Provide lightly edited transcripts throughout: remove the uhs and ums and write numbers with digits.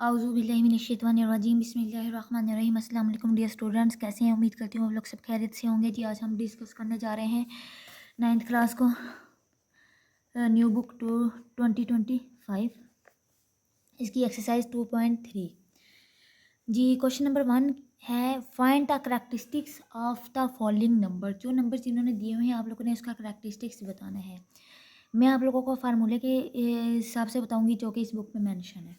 औज़ुबिल्लाहिमिनश्शैतानिर्रजीम बिस्मिल्लाहिर्रहमानिर्रहीम। अस्सलाम वालेकुम डियर स्टूडेंट्स, कैसे हैं? उम्मीद करती हूँ आप लोग सब खैरियत से होंगे। जी आज हम डिस्कस करने जा रहे हैं 9th क्लास को न्यू बुक 2025 इसकी एक्सरसाइज 2.3। जी क्वेश्चन नंबर 1 है find the characteristics of the following number. जो नंबर जिन्होंने दिए हुए हैं आप लोगों ने उसका करैक्टरिस्टिक्स बताना है। मैं आप लोगों को फार्मूले के हिसाब से बताऊँगी जो कि इस बुक में मैंशन है।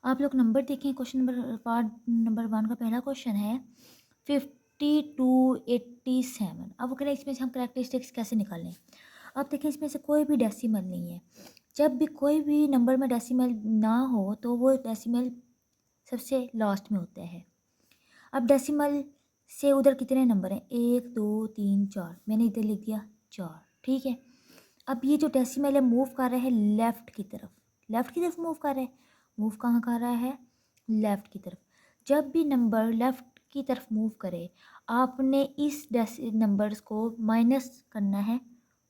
आप लोग नंबर देखें। क्वेश्चन नंबर पार्ट नंबर 1 का पहला क्वेश्चन है 5287। अब वो कह रहे हैं इसमें से हम करैक्टरिस्टिक्स कैसे निकालें। अब देखें इसमें से कोई भी डेसिमल नहीं है। जब भी कोई भी नंबर में डेसिमल ना हो तो वो डेसिमल सबसे लास्ट में होता है। अब डेसिमल से उधर कितने नंबर हैं? 1 2 3 4। मैंने इधर लिख दिया 4। ठीक है। अब ये जो डेसिमल है मूव कर रहा है लेफ़्ट की तरफ। लेफ़्ट की तरफ मूव कर रहा है। मूव कहाँ कर रहा है? लेफ़्ट की तरफ। जब भी नंबर लेफ़्ट की तरफ मूव करे आपने इस नंबर्स को माइनस करना है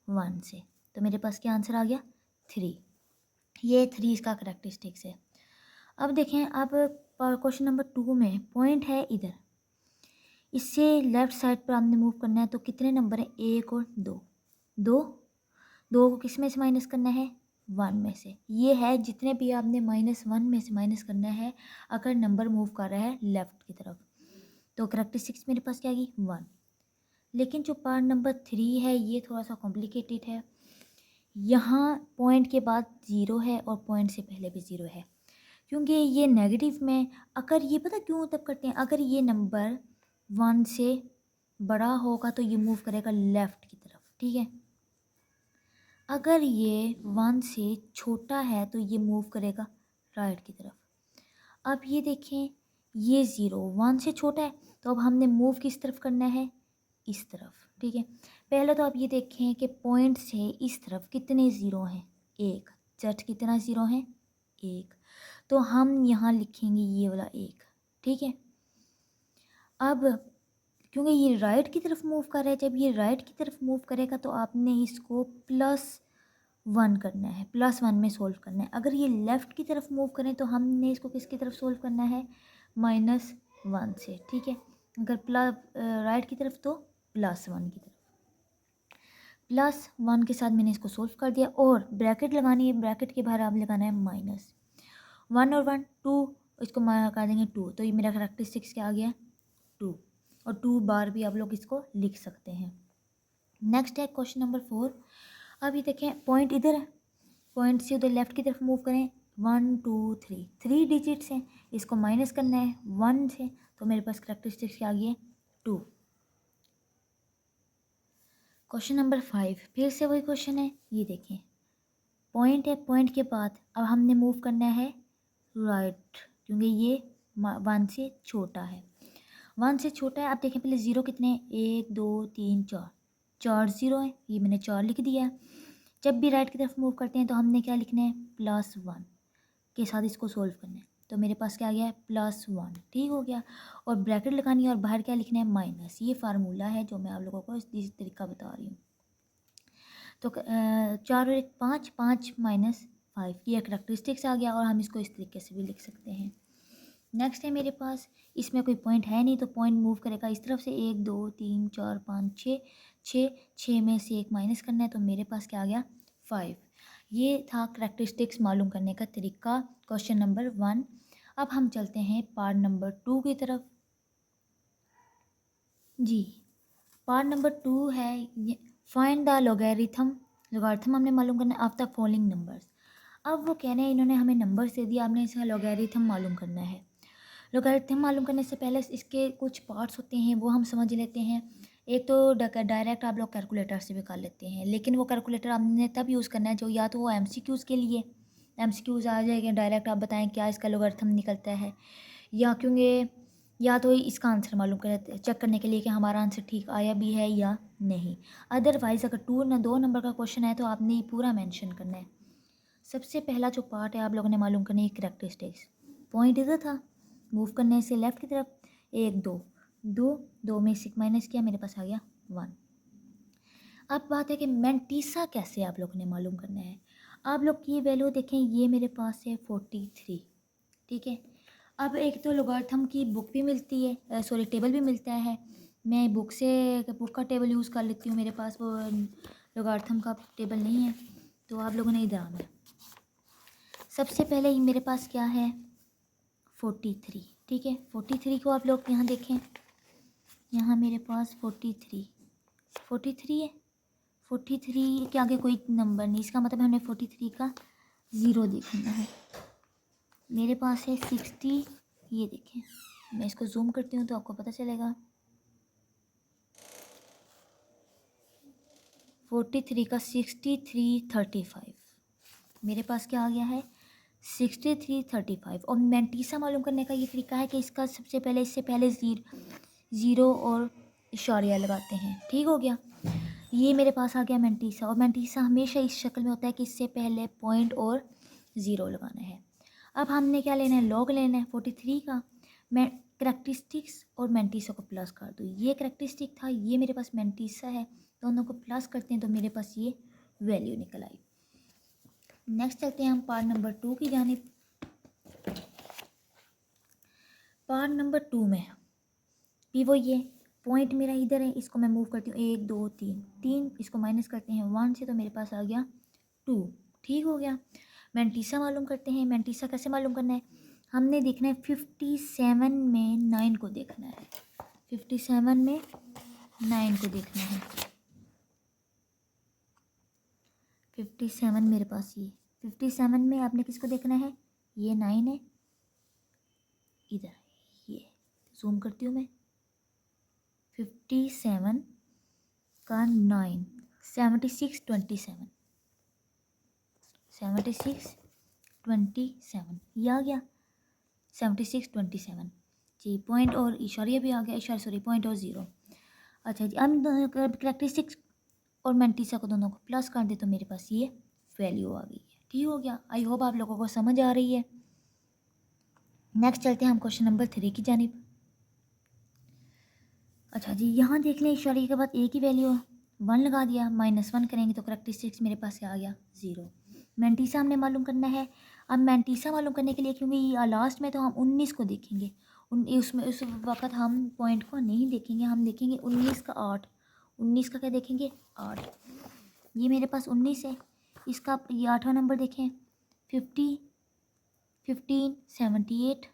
1 से। तो मेरे पास क्या आंसर आ गया? 3। ये 3 इसका करैक्टरिस्टिक्स है। अब देखें, अब क्वेश्चन नंबर 2 में पॉइंट है इधर। इससे लेफ़्ट साइड पर आपने मूव करना है तो कितने नंबर हैं? 1 और 2। 2 को किस में से माइनस करना है? 1 में से। ये है जितने भी आपने -1 में से माइनस करना है अगर नंबर मूव कर रहा है लेफ़्ट की तरफ। तो करैक्टरिस्टिक्स मेरे पास क्या आ गई? 1। लेकिन जो पार्ट नंबर 3 है ये थोड़ा सा कॉम्प्लिकेटेड है। यहाँ पॉइंट के बाद 0 है और पॉइंट से पहले भी 0 है, क्योंकि ये नेगेटिव में अगर ये पता क्यों तब करते हैं, अगर ये नंबर 1 से बड़ा होगा तो ये मूव करेगा लेफ़्ट की तरफ। ठीक है। अगर ये 1 से छोटा है तो ये मूव करेगा राइट की तरफ। अब ये देखें, ये 0 1 से छोटा है तो अब हमने मूव किस तरफ करना है? इस तरफ। ठीक है। पहले तो आप ये देखें कि पॉइंट से इस तरफ कितने ज़ीरो हैं? 1। जस्ट कितना ज़ीरो हैं? 1। तो हम यहाँ लिखेंगे ये वाला 1। ठीक है। अब क्योंकि ये राइट की तरफ मूव कर रहा है, जब ये राइट की तरफ मूव करेगा तो आपने इसको +1 करना है, +1 में सोल्व करना है। अगर ये लेफ़्ट की तरफ मूव करें तो हमने इसको किसकी तरफ सोल्व करना है? -1 से। ठीक है। अगर राइट की तरफ तो +1 की तरफ। +1 के साथ मैंने इसको सोल्व कर दिया और ब्रैकेट लगानी है। ब्रैकेट के बाहर आप लगाना है -1 और 1 2, इसको कर देंगे 2। तो ये मेरा करैक्टरिस्टिक्स क्या आ गया? 2। और 2 बार भी आप लोग इसको लिख सकते हैं। नेक्स्ट है क्वेश्चन नंबर 4। अब ये देखें पॉइंट इधर है, पॉइंट से उधर लेफ़्ट की तरफ मूव करें। 1 2 3 3 डिजिट्स हैं, इसको माइनस करना है 1 से। तो मेरे पास करैक्टरिस्टिक्स क्या आ गई है? 2। क्वेश्चन नंबर 5 फिर से वही क्वेश्चन है। ये देखें पॉइंट है, पॉइंट के बाद अब हमने मूव करना है राइट, क्योंकि ये 1 से छोटा है। 1 से छोटा है। आप देखें पहले 0 कितने हैं? 1 2 3 4। 4 0 है, ये मैंने 4 लिख दिया है। जब भी राइट की तरफ मूव करते हैं तो हमने क्या लिखना है? +1 के साथ इसको सोल्व करना है। तो मेरे पास क्या आ गया है? +1। ठीक हो गया। और ब्रैकेट लगानी है और बाहर क्या लिखना है? माइनस। ये फार्मूला है जो मैं आप लोगों को इस तरीका बता रही हूँ। तो 4 और 1 5, 5 -5 ये करैक्टरिस्टिक्स आ गया और हम इसको इस तरीके से भी लिख सकते हैं। नेक्स्ट है मेरे पास, इसमें कोई पॉइंट है नहीं तो पॉइंट मूव करेगा इस तरफ से। 1 2 3 4 5 6 6 में से 1 माइनस करना है तो मेरे पास क्या आ गया? 5। ये था करैक्टरिस्टिक्स मालूम करने का तरीका क्वेश्चन नंबर 1। अब हम चलते हैं पार्ट नंबर 2 की तरफ। जी पार्ट नंबर 2 है फाइंड द लॉगरिथम। लॉगरिथम हमने मालूम करना है ऑफ द फॉलोइंग नंबर्स। अब वो कह रहे हैं इन्होंने हमें नंबर्स दे दिया, आपने इसका लॉगरिथम मालूम करना है। लॉगरिथम मालूम करने से पहले इसके कुछ पार्ट्स होते हैं वो हम समझ लेते हैं। एक तो डायरेक्ट आप लोग कैलकुलेटर से भी कर लेते हैं, लेकिन वो कैलकुलेटर आपने तब यूज़ करना है जो या तो वो एमसीक्यूज़ के लिए एमसीक्यूज़ आ जाएगा डायरेक्ट आप बताएं क्या इसका लॉगरिथम निकलता है, या क्योंकि या तो इसका आंसर मालूम कर चेक करने के लिए कि हमारा आंसर ठीक आया भी है या नहीं। अदरवाइज़ अगर 2 नंबर का क्वेश्चन है तो आपने ये पूरा मेंशन करना है। सबसे पहला जो पार्ट है आप लोगों ने मालूम करना है करैक्टरिस्टिक्स। पॉइंट इधर था, मूव करने से लेफ़्ट की तरफ 1 2 2 2 में से माइनस किया, मेरे पास आ गया 1। अब बात है कि मैंटीसा कैसे आप लोगों ने मालूम करना है। आप लोग की वैल्यू देखें, ये मेरे पास है 43। ठीक है। अब एक तो लॉगरिथम की बुक भी मिलती है, सॉरी टेबल भी मिलता है। मैं बुक का टेबल यूज़ कर लेती हूँ, मेरे पास वो लॉगरिथम का टेबल नहीं है, तो आप लोगों ने इधर आना है। सबसे पहले ही मेरे पास क्या है 43, ठीक है। 43 को आप लोग यहाँ देखें, यहाँ मेरे पास 43 है। 43 के आगे कोई नंबर नहीं, इसका मतलब हमें 43 का ज़ीरो देखना है। मेरे पास है 60, ये देखें, मैं इसको जूम करती हूँ तो आपको पता चलेगा। 43 का 6335, मेरे पास क्या आ गया है 6335। और मैंटीसा मालूम करने का ये तरीका है कि इसका सबसे पहले इससे पहले ज़ीरो और इशारिया लगाते हैं, ठीक हो गया। ये मेरे पास आ गया मैंटीसा, और मैंटीसा हमेशा इस शक्ल में होता है कि इससे पहले पॉइंट और ज़ीरो लगाना है। अब हमने क्या लेना है, लॉग लेना है 43 का। मैं करैक्टरिस्टिक्स और मैंटीसा को प्लस कर दूँ, ये करैक्टरिस्टिक था, ये मेरे पास मैंटीसा है, दोनों को प्लस करते हैं तो मेरे पास ये वैल्यू निकल आई। नेक्स्ट चलते हैं हम पार्ट नंबर 2 की जानिब। पार्ट नंबर 2 में भी वो ये पॉइंट मेरा इधर है, इसको मैं मूव करती हूँ 1 2 3, इसको माइनस करते हैं 1 से, तो मेरे पास आ गया 2, ठीक हो गया। मैंटीसा मालूम करते हैं। मैंटीसा कैसे मालूम करना है, हमने देखना है 57 में 9 को देखना है, 57 में 9 को देखना है। 57 मेरे पास ये 57 में आपने किसको देखना है, ये 9 है, इधर ये जूम करती हूँ मैं, 57 का 9, 76 27, 76 27 ये आ गया 76 27 जी। पॉइंट और इशारिया भी आ गया, इशारा सॉरी पॉइंट और ज़ीरो। अच्छा जी, हम करैक्टरिस्टिक्स और मैंटीसा को दोनों को प्लस कर दे तो मेरे पास ये वैल्यू आ गई है, ठीक हो गया। आई होप आप लोगों को समझ आ रही है। नेक्स्ट चलते हैं हम क्वेश्चन नंबर 3 की जानिब। अच्छा जी, यहाँ देख लें इशारे के बाद एक ही वैल्यू 1 लगा दिया, -1 करेंगे तो करैक्टरिस्टिक्स मेरे पास आ गया 0। मैंटीसा हमने मालूम करना है। अब मैंटीसा मालूम करने के लिए, क्योंकि लास्ट में तो हम 19 को देखेंगे, उसमें उस वक्त हम पॉइंट को नहीं देखेंगे, हम देखेंगे 19 का 8, 19 का क्या देखेंगे 8। ये मेरे पास 19 है, इसका ये 8वां नंबर देखें 1578,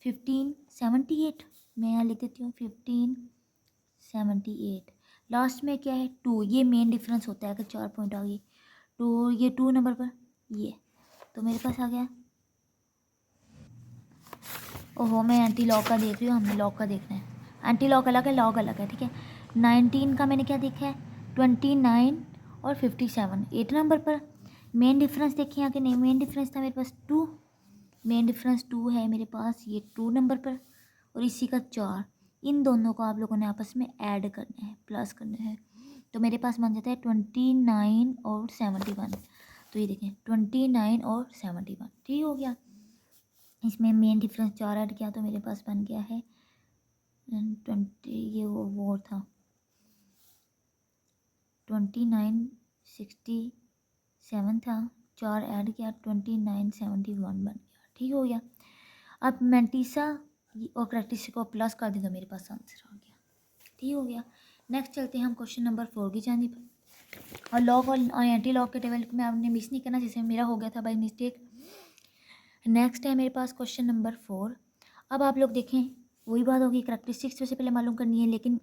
1578 मैं यहाँ लिख देती हूँ 1578। लास्ट में क्या है 2, ये मेन डिफरेंस होता है अगर 4 पॉइंट आ गई तो ये 2 नंबर पर ये, तो मेरे पास आ गया। ओहो, मैं एंटी लॉग का देख रही हूँ, हमने लॉग का देखना है। एंटी लॉग अलग है, लॉग अलग है, ठीक है। 19 का मैंने क्या देखा है 29 और 57 8 नंबर पर। मेन डिफरेंस देखिए यहाँ के, नहीं मेन डिफरेंस था मेरे पास 2, मेन डिफरेंस 2 है मेरे पास ये 2 नंबर पर, और इसी का 4। इन दोनों को आप लोगों ने आपस में ऐड करना है, प्लस करना है, तो मेरे पास बन जाता है 29 और 71। तो ये देखें 29 और 71, ठीक हो गया। इसमें मेन डिफरेंस 4 ऐड किया तो मेरे पास बन गया है 20, ये वो था 2967 था, 4 ऐड किया 2971 बन गया, ठीक हो गया। अब मैंटीसा और करैक्टरिस्टिक को प्लस कर दें तो मेरे पास आंसर आ गया, ठीक हो गया। नेक्स्ट चलते हैं हम क्वेश्चन नंबर 4 की जानिब। और लॉग और एंटी लॉग के टेबल में आपने मिस नहीं करना, जैसे मेरा हो गया था बाई मिस्टेक। नेक्स्ट है मेरे पास क्वेश्चन नंबर 4। अब आप लोग देखें वही बात होगी, करैक्टरिस्टिक्स सबसे पहले मालूम करनी है, लेकिन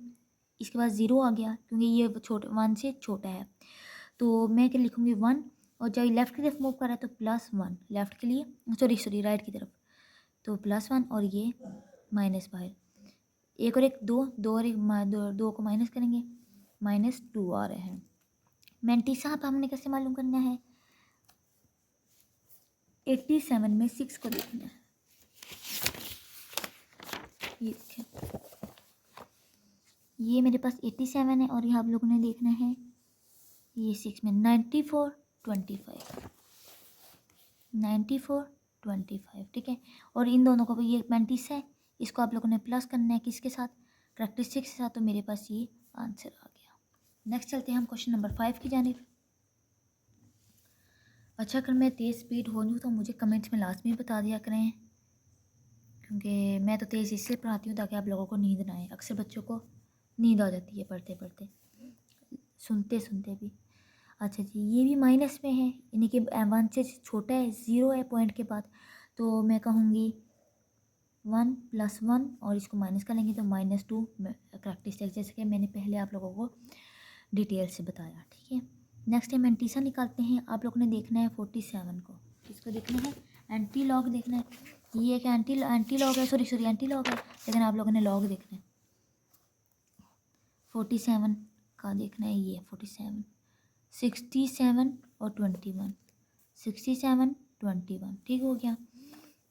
इसके बाद ज़ीरो आ गया क्योंकि ये 1 से छोटा है, तो मैं क्या लिखूँगी 1, और जब लेफ़्ट की तरफ मूव कर रहा है तो +1 लेफ़्ट के लिए, सॉरी राइट की तरफ, तो +1 और ये माइनस बाहर, एक और एक 2, 2 और एक 2 को माइनस करेंगे -2 आ रहे हैं। मैंटीसा अब हमने कैसे मालूम करना है, 87 में 6 को देखना है, ये देखें ये मेरे पास 87 है, और ये आप लोगों ने देखना है ये 6 में 94 25, 94 25, ठीक है। और इन दोनों को ये मैंटीसा है, इसको आप लोगों ने प्लस करना है किसके साथ, करैक्टरिस्टिक्स के साथ, तो मेरे पास ये आंसर आ गया। नेक्स्ट चलते हैं हम क्वेश्चन नंबर 5 की जानिब। अच्छा, अगर मैं तेज़ स्पीड हो लूँ तो मुझे कमेंट्स में लास्ट में बता दिया करें, क्योंकि मैं तो तेज़ इसलिए पढ़ाती हूँ ताकि आप लोगों को नींद ना आए। अक्सर बच्चों को नींद आ जाती है पढ़ते पढ़ते, सुनते सुनते भी। अच्छा जी, ये भी माइनस में है, यानी कि 1 से छोटा है, 0 है पॉइंट के बाद, तो मैं कहूँगी 1 + 1 और इसको माइनस करेंगे तो -2 करैक्टरिस्टिक, जैसे कि मैंने पहले आप लोगों को डिटेल से बताया। ठीक है, नेक्स्ट है एंटीसा निकालते हैं। आप लोगों ने देखना है 47 को, किसको देखना है, एंटी लॉग देखना है। ये एक एंटी लॉग है, सॉरी एंटी लॉग है, लेकिन आप लोगों ने लॉग देखना है। 47 का देखना है, ये 47, 67 और 21, 67 21, ठीक हो गया।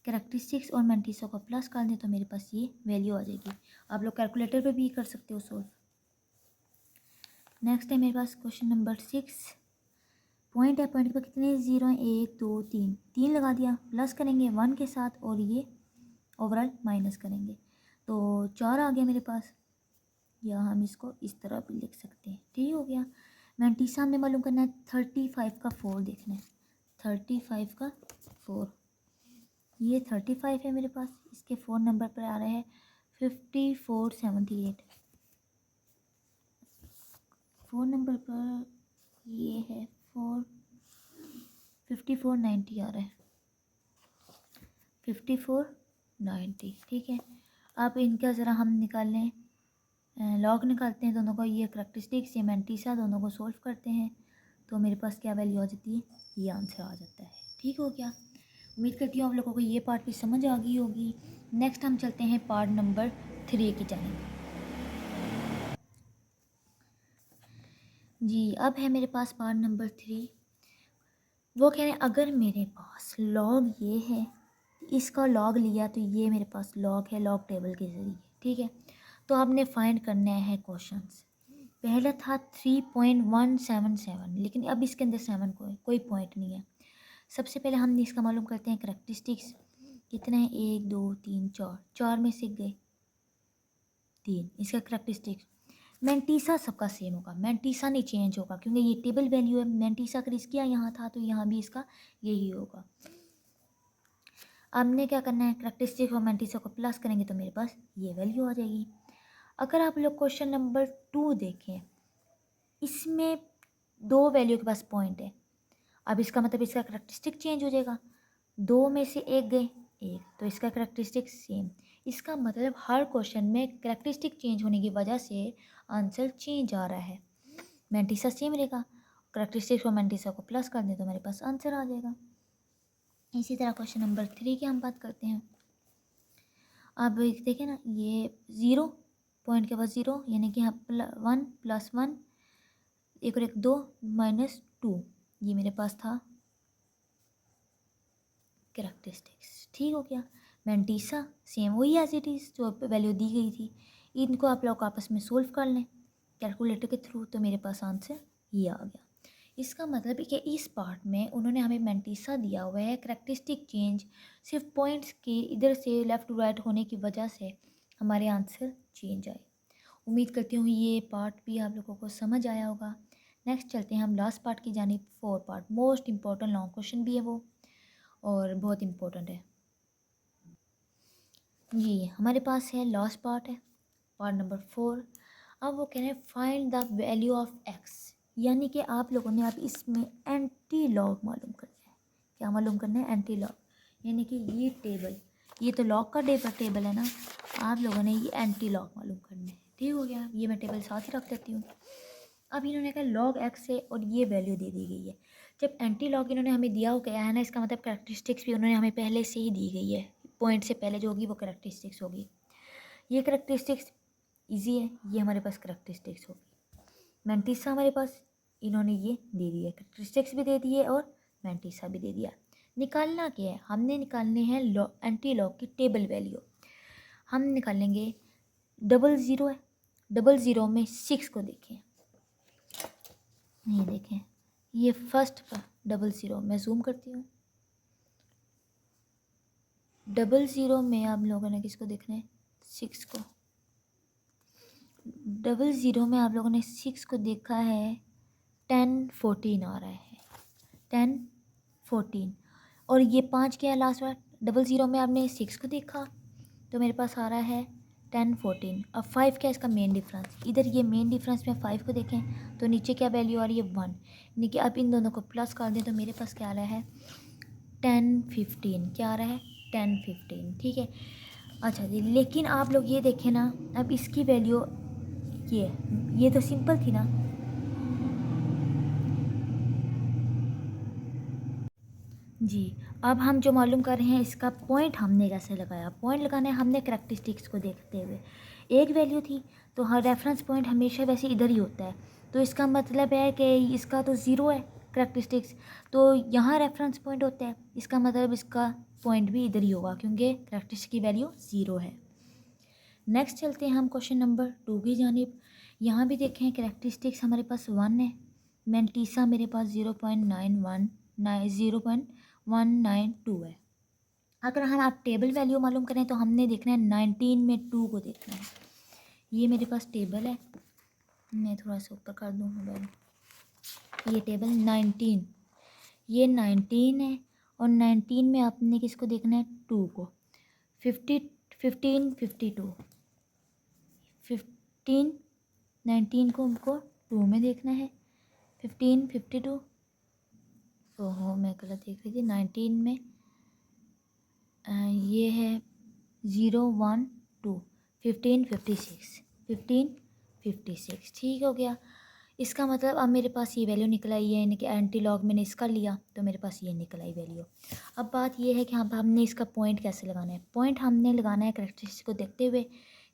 करैक्टरिस्टिक्स और मैंटीसा को प्लस कर दें तो मेरे पास ये वैल्यू आ जाएगी। आप लोग कैलकुलेटर पे भी कर सकते हो सोल्व। नेक्स्ट है मेरे पास क्वेश्चन नंबर 6। पॉइंट है, पॉइंट पर कितने ज़ीरो हैं, 1 2 3, 3 लगा दिया, प्लस करेंगे 1 के साथ और ये ओवरऑल माइनस करेंगे तो 4 आ गया मेरे पास, या हम इसको इस तरह भी लिख सकते हैं। ठीक हो गया। मैंटीसा हमें मालूम करना है, 35 का 4 देखना है, 35 का 4, ये 35 है मेरे पास, इसके 4 नंबर पर आ रहा है 5478, 4 नंबर पर ये है 5490 आ रहा है, 5490। ठीक है, अब इनका ज़रा हम निकाल लें, लॉग निकालते हैं दोनों का, ये करैक्टरिस्टिक्स, ये मैंटीसा, दोनों को सोल्व करते हैं तो मेरे पास क्या वैल्यू आ जाती है, ये आंसर आ जाता है। ठीक हो गया। उम्मीद करती हूँ आप लोगों को ये पार्ट भी समझ आ गई होगी। नेक्स्ट हम चलते हैं पार्ट नंबर 3 की जानिब। जी, अब है मेरे पास पार्ट नंबर 3। वो कह रहे हैं अगर मेरे पास लॉग ये है, इसका लॉग लिया तो ये मेरे पास लॉग है, लॉग टेबल के ज़रिए। ठीक है, तो आपने फाइंड करना है क्वेश्चंस। पहला था 3.177, लेकिन अब इसके अंदर 7 कोई पॉइंट नहीं है। सबसे पहले हम इसका मालूम करते हैं करैक्टरिस्टिक्स, कितने हैं, 1 2 3 4, 4 में से गए 3, इसका करैक्टरिस्टिक्स। मैंटीसा सबका सेम होगा, मैंटीसा नहीं चेंज होगा क्योंकि ये टेबल वैल्यू है। मैंटीसा अगर इसका यहाँ था तो यहाँ भी इसका यही होगा। हमने क्या करना है, करैक्टरिस्टिक और मैंटीसा को प्लस करेंगे तो मेरे पास ये वैल्यू आ जाएगी। अगर आप लोग क्वेश्चन नंबर 2 देखें, इसमें 2 वैल्यू के पास पॉइंट है, अब इसका मतलब इसका करैक्टरिस्टिक चेंज हो जाएगा, 2 में से 1 गए 1, तो इसका करैक्टरिस्टिक सेम। इसका मतलब हर क्वेश्चन में करैक्टरिस्टिक चेंज होने की वजह से आंसर चेंज आ रहा है। मैंटीसा सेम रहेगा, करैक्टरिस्टिक्स और मैंटीसा को प्लस कर दें तो मेरे पास आंसर आ जाएगा। इसी तरह क्वेश्चन नंबर 3 की हम बात करते हैं। अब देखें ना, ये 0 पॉइंट के बाद 0, यानी कि यहाँ 1 + 1, 1 और 1 2 -2, ये मेरे पास था करैक्टरिस्टिक्स। ठीक हो गया। मैंटीसा सेम वही एज इट इज़ जो वैल्यू दी गई थी। इनको आप लोग आपस में सोल्व कर लें कैलकुलेटर के थ्रू, तो मेरे पास आंसर ये आ गया। इसका मतलब है कि इस पार्ट में उन्होंने हमें मैंटीसा दिया हुआ है, करैक्टरिस्टिक चेंज सिर्फ पॉइंट्स के इधर से लेफ़्ट टू राइट होने की वजह से हमारे आंसर चेंज आए। उम्मीद करती हूँ ये पार्ट भी आप लोगों को समझ आया होगा। नेक्स्ट चलते हैं हम लास्ट पार्ट की जानिब। 4 part most important long question भी है वो, और बहुत इम्पोर्टेंट है। जी, हमारे पास है लास्ट पार्ट है, पार्ट नंबर 4। अब वो कह रहे हैं find the value of x, यानी कि आप लोगों ने अब इसमें एंटी लॉग मालूम करना है। क्या मालूम करना है, एंटी लॉग, यानी कि ये टेबल, ये तो लॉग का टेबल है ना, आप लोगों ने ये एंटी लॉग मालूम करना है। ठीक हो गया, ये मैं टेबल साथ ही रख देती हूँ। अब इन्होंने कहा लॉग एक्स है और ये वैल्यू दे दी गई है। जब एंटी लॉग इन्होंने हमें दिया हो गया है ना, इसका मतलब करैक्टरिस्टिक्स भी उन्होंने हमें पहले से ही दी गई है, पॉइंट से पहले जो होगी वो करैक्टरिस्टिक्स होगी। ये करैक्टरिस्टिक्स इजी है, ये हमारे पास करैक्टरिस्टिक्स होगी। मैंटीसा हमारे पास इन्होंने ये दे दिया, करैक्टरिस्टिक्स भी दे दिए और मैंटीसा भी दे दिया। निकालना क्या है, हमने निकालने हैं एंटी लॉग की टेबल वैल्यू। हम निकालेंगे 00 है, 00 में 6 को देखें, नहीं देखें, ये फर्स्ट का 00, मैं जूम करती हूँ। 00 में आप लोगों ने किसको देखना है, 6 को। 00 में आप लोगों ने 6 को देखा है, 10 14 आ रहा है, 10 14 और ये 5 क्या है लास्ट बार, 00 में आपने 6 को देखा तो मेरे पास आ रहा है 10 14। अब 5 क्या है इसका मेन डिफरेंस, इधर ये मेन डिफरेंस में 5 को देखें तो नीचे क्या वैल्यू आ रही है 1, यानी कि अब इन दोनों को प्लस कर दें तो मेरे पास क्या आ रहा है 10 15, क्या आ रहा है 10 15, ठीक है। अच्छा जी, लेकिन आप लोग ये देखें ना, अब इसकी वैल्यू ये तो सिंपल थी ना, जी। अब हम जो मालूम कर रहे हैं इसका पॉइंट हमने कैसे लगाया, पॉइंट लगाना है हमने करैक्टरिस्टिक्स को देखते हुए। एक वैल्यू थी तो हर रेफरेंस पॉइंट हमेशा वैसे इधर ही होता है, तो इसका मतलब है कि इसका तो ज़ीरो है करैक्टरिस्टिक्स, तो यहाँ रेफरेंस पॉइंट होता है, इसका मतलब इसका पॉइंट भी इधर ही होगा क्योंकि करैक्टरिस्टिक की वैल्यू ज़ीरो है। नेक्स्ट चलते हैं हम क्वेश्चन नंबर 2 की जानिब। यहाँ भी देखें करैक्टरिस्टिक्स हमारे पास 1 है, मेंटीसा मेरे पास 0.192 है। अगर हम आप टेबल वैल्यू मालूम करें तो हमने देखना है 19 में 2 को देखना है। ये मेरे पास टेबल है, मैं थोड़ा सा ऊपर कर दूँ मोबाइल, ये टेबल 19, ये 19 है और 19 में आपने किसको देखना है 2 को, 50 15 52 15 19 को हमको 2 में देखना है, 15 52, ओहो मैं गलत देख रही थी, 19 में ये है 0 1 2 15 56 15 56, ठीक हो गया। इसका मतलब अब मेरे पास ये वैल्यू निकल आई है, यानी कि एंटी लॉग मैंने इसका लिया तो मेरे पास ये निकल आई वैल्यू। अब बात ये है कि हाँ हमने इसका पॉइंट कैसे लगाना है, पॉइंट हमने लगाना है करैक्टरिस्टिक्स को देखते हुए।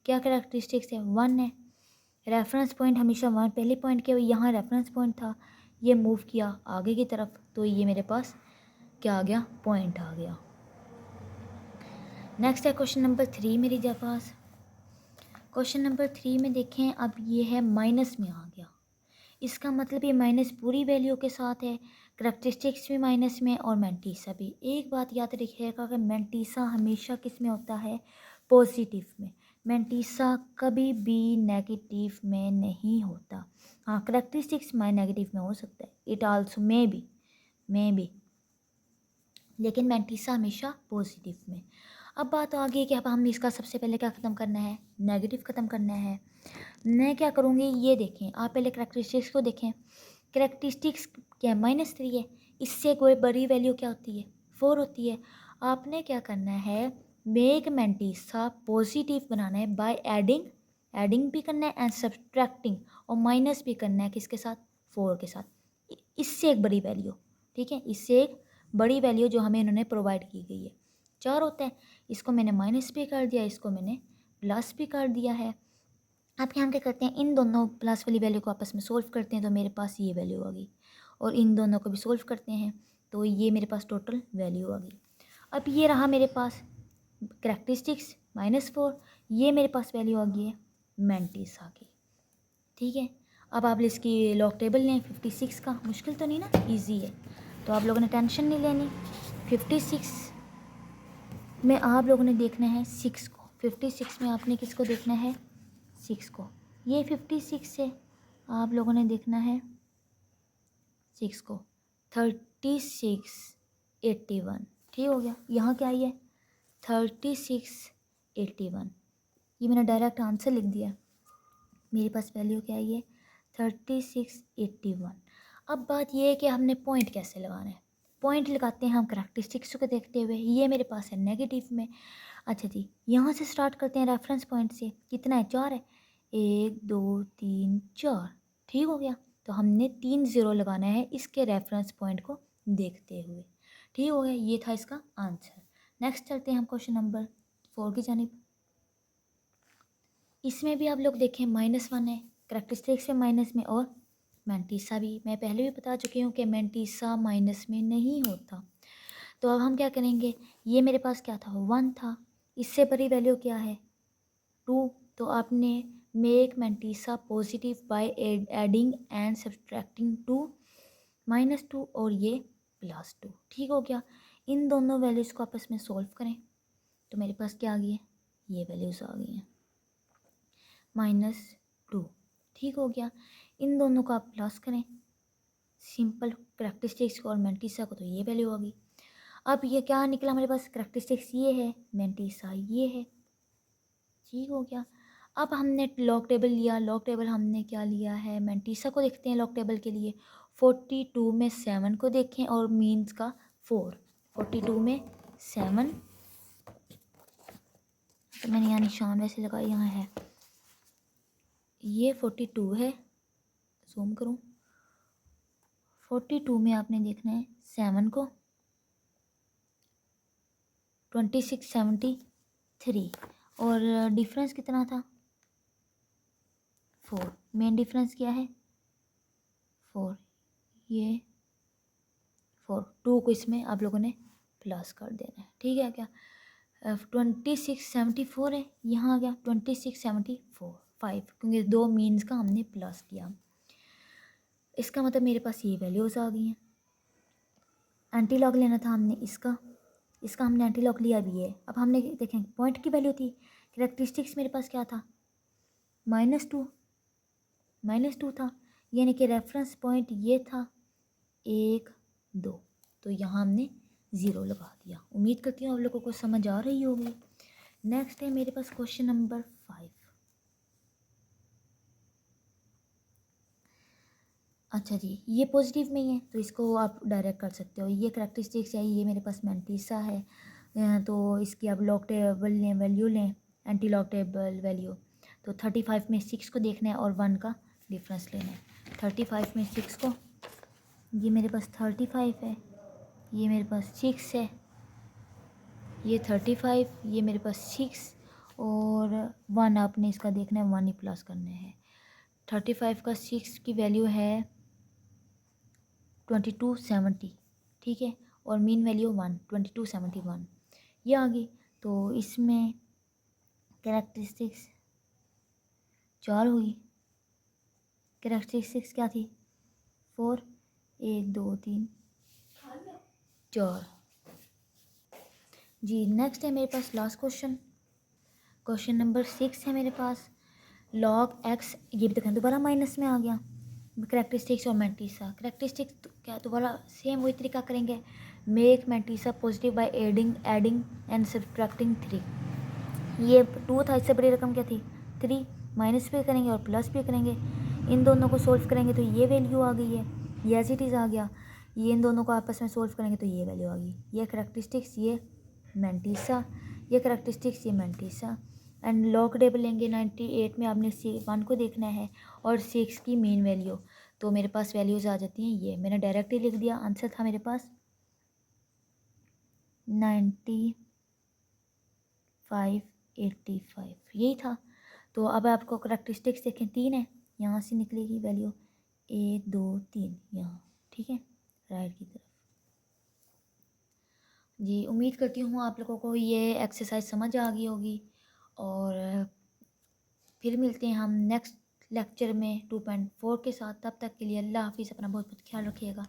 क्या करैक्टरिस्टिक्स है 1 है, रेफरेंस पॉइंट हमेशा 1 पहले पॉइंट के यहाँ रेफरेंस पॉइंट था, ये मूव किया आगे की तरफ तो ये मेरे पास क्या आ गया पॉइंट आ गया। नेक्स्ट है क्वेश्चन नंबर 3 मेरी पास। क्वेश्चन नंबर 3 में देखें, अब ये है माइनस में आ गया, इसका मतलब ये माइनस पूरी वैल्यू के साथ है, करैक्टरिस्टिक्स भी माइनस में और मेंटीसा भी। एक बात याद रखिएगा कि मेंटीसा हमेशा किस में होता है पॉजिटिव में, मेंटीसा कभी भी नेगेटिव में नहीं होता। हाँ करैक्टरिस्टिक्स माई नेगेटिव में हो सकता है, इट आल्सो मे बी, लेकिन मेंटीसा हमेशा पॉजिटिव में। अब बात आ गई कि अब हमने इसका सबसे पहले क्या ख़त्म करना है, नेगेटिव ख़त्म करना है। मैं क्या करूँगी, ये देखें आप पहले करैक्टरिस्टिक्स को देखें, करैक्टरिस्टिक्स क्या -3 है, इससे कोई बड़ी वैल्यू क्या होती है 4 होती है। आपने क्या करना है मेक मेंटीसा पॉजिटिव बनाना है बाय एडिंग भी करना है एंड सब्ट्रैक्टिंग, और माइनस भी करना है किसके साथ 4 के साथ, इससे एक बड़ी वैल्यू, ठीक है, इससे एक बड़ी वैल्यू जो हमें इन्होंने प्रोवाइड की गई है। 4 होता है, इसको मैंने माइनस भी कर दिया, इसको मैंने प्लस भी कर दिया है। आप यहाँ क्या करते हैं, इन दोनों प्लस वाली वैल्यू को आपस में सोल्व करते हैं तो मेरे पास ये वैल्यू आ गई, और इन दोनों को भी सोल्व करते हैं तो ये मेरे पास टोटल वैल्यू आ गई। अब ये रहा मेरे पास करैक्टरिस्टिक्स -4, ये मेरे पास वैल्यू आ गई है मेंटीसा की, ठीक है। अब आप इसकी लॉग टेबल लें 56 का, मुश्किल तो नहीं ना, ईजी है, तो आप लोगों ने टेंशन नहीं लेनी। 56 में आप लोगों ने देखना है 6 को, 56 में आपने किसको देखना है 6 को, ये 56 है, आप लोगों ने देखना है 6 को, 36 81, ठीक हो गया। यहाँ क्या आई है 36 81, ये मैंने डायरेक्ट आंसर लिख दिया, मेरे पास वैल्यू क्या आई है 36 81। अब बात ये है कि हमने पॉइंट कैसे लगाना है, पॉइंट लगाते हैं हम करैक्टरिस्टिक्स को देखते हुए, ये मेरे पास है नेगेटिव में। अच्छा जी, यहाँ से स्टार्ट करते हैं रेफरेंस पॉइंट से, कितना है 4 है, 1 2 3 4, ठीक हो गया। तो हमने 3 0 लगाना है इसके रेफरेंस पॉइंट को देखते हुए, ठीक हो गया, ये था इसका आंसर। नेक्स्ट चलते हैं हम क्वेश्चन नंबर 4 की जानिब। इसमें भी आप लोग देखें -1 है, करैक्टरिस्टिक्स से माइनस में, और मेंटीसा भी, मैं पहले भी बता चुकी हूँ कि मेंटीसा माइनस में नहीं होता। तो अब हम क्या करेंगे, ये मेरे पास क्या था 1 था, इससे बड़ी वैल्यू क्या है 2, तो आपने make mantissa positive by adding and subtracting 2 -2 और ये +2, ठीक हो गया। इन दोनों वैल्यूज़ को आपस में सोल्व करें तो मेरे पास क्या आ गई है, ये वैल्यूज़ आ गई हैं -2, ठीक हो गया। इन दोनों को आप प्लस करें सिंपल करैक्टरिस्टिक्स को और मैंटिसा को, तो ये वैल्यू होगी। अब ये क्या निकला हमारे पास, करैक्टरिस्टिक्स ये है, मैंटिसा ये है, ठीक हो गया। अब हमने लॉग टेबल लिया, लॉग टेबल हमने क्या लिया है, मैंटिसा को देखते हैं लॉग टेबल के लिए। 42 में 7 को देखें और मीन्स का 4। 42 में 7, तो मैंने यहाँ निशान वैसे लगाया, यहाँ है, ये 42 है, जूम करूँ, 42 में आपने देखना है 7 को, 2673, और डिफरेंस कितना था, 4। मेन डिफरेंस क्या है, 4, ये 4, 2 को इसमें आप लोगों ने प्लस कर देना है, ठीक है क्या। 2674 है, यहाँ आ गया 2674 5, क्योंकि 2 मीन्स का हमने प्लस किया। इसका मतलब मेरे पास ये वैल्यूज़ आ गई हैं। एंटी लॉग लेना था हमने इसका, इसका हमने एंटी लॉग लिया भी है। अब हमने देखें पॉइंट की वैल्यू थी, कैरेक्टरिस्टिक्स मेरे पास क्या था, -2 था, यानी कि रेफरेंस पॉइंट ये था 1 2, तो यहाँ हमने 0 लगा दिया। उम्मीद करती हूँ आप लोगों को समझ आ रही होगी। नेक्स्ट है मेरे पास क्वेश्चन नंबर 5। अच्छा जी, ये पॉजिटिव में ही है तो इसको आप डायरेक्ट कर सकते हो। ये करैक्टरिस्टिक्स है, ये मेरे पास मैंटिसा है, तो इसकी आप लॉग टेबल लें, वैल्यू लें, एंटी लॉग टेबल वैल्यू। तो 35 में 6 को देखना है और 1 का डिफरेंस लेना है। 35 में 6 को, ये मेरे पास 35 है, ये मेरे पास 6 है, ये 35, ये मेरे पास 6 और 1 आपने इसका देखना है, 1 ही प्लस करने हैं। 35 का 6 की वैल्यू है 2270, ठीक है, और मीन वैल्यू 1, 2271 ये आ गई। तो इसमें कैरेक्टरिस्टिक्स 4 हुई, कैरेक्टरिस्टिक्स क्या थी, 4, 1 2 3 4 जी। नेक्स्ट है मेरे पास लास्ट क्वेश्चन, क्वेश्चन नंबर 6 है मेरे पास। लॉग एक्स, ये भी देखें दोबारा माइनस में आ गया, करैक्टरिस्टिक्स और मैंटिसा। करैक्टरिस्टिक्स तो क्या दोबारा सेम वही तरीका करेंगे, make mantissa positive by adding and subtracting 3। ये 2 था, इससे बड़ी रकम क्या थी 3, माइनस भी करेंगे और प्लस भी करेंगे, इन दोनों को सोल्व करेंगे तो ये वैल्यू आ गई है, ये एज इट इज़ आ गया। ये इन दोनों को आपस में सोल्व करेंगे तो ये वैल्यू आ गई। ये करैक्टरिस्टिक्स, ये मैंटिसा, ये करैक्टरिस्टिक्स, ये मैंटिसा। एंड लॉग टेबल लेंगे 98 में आपने 1 को देखना है और 6 की मेन वैल्यू, तो मेरे पास वैल्यूज़ आ जाती हैं ये। मैंने डायरेक्ट ही लिख दिया, आंसर था मेरे पास 9585, यही था। तो अब आपको करैक्टरिस्टिक्स देखें 3 है, यहाँ से निकलेगी वैल्यू 1 2 3 यहाँ, ठीक है, राइट की तरफ। जी, उम्मीद करती हूँ आप लोगों को ये एक्सरसाइज समझ आ गई होगी, और फिर मिलते हैं हम नेक्स्ट लेक्चर में 2.4 के साथ। तब तक के लिए अल्लाह हाफिज़, अपना बहुत बहुत ख्याल रखिएगा।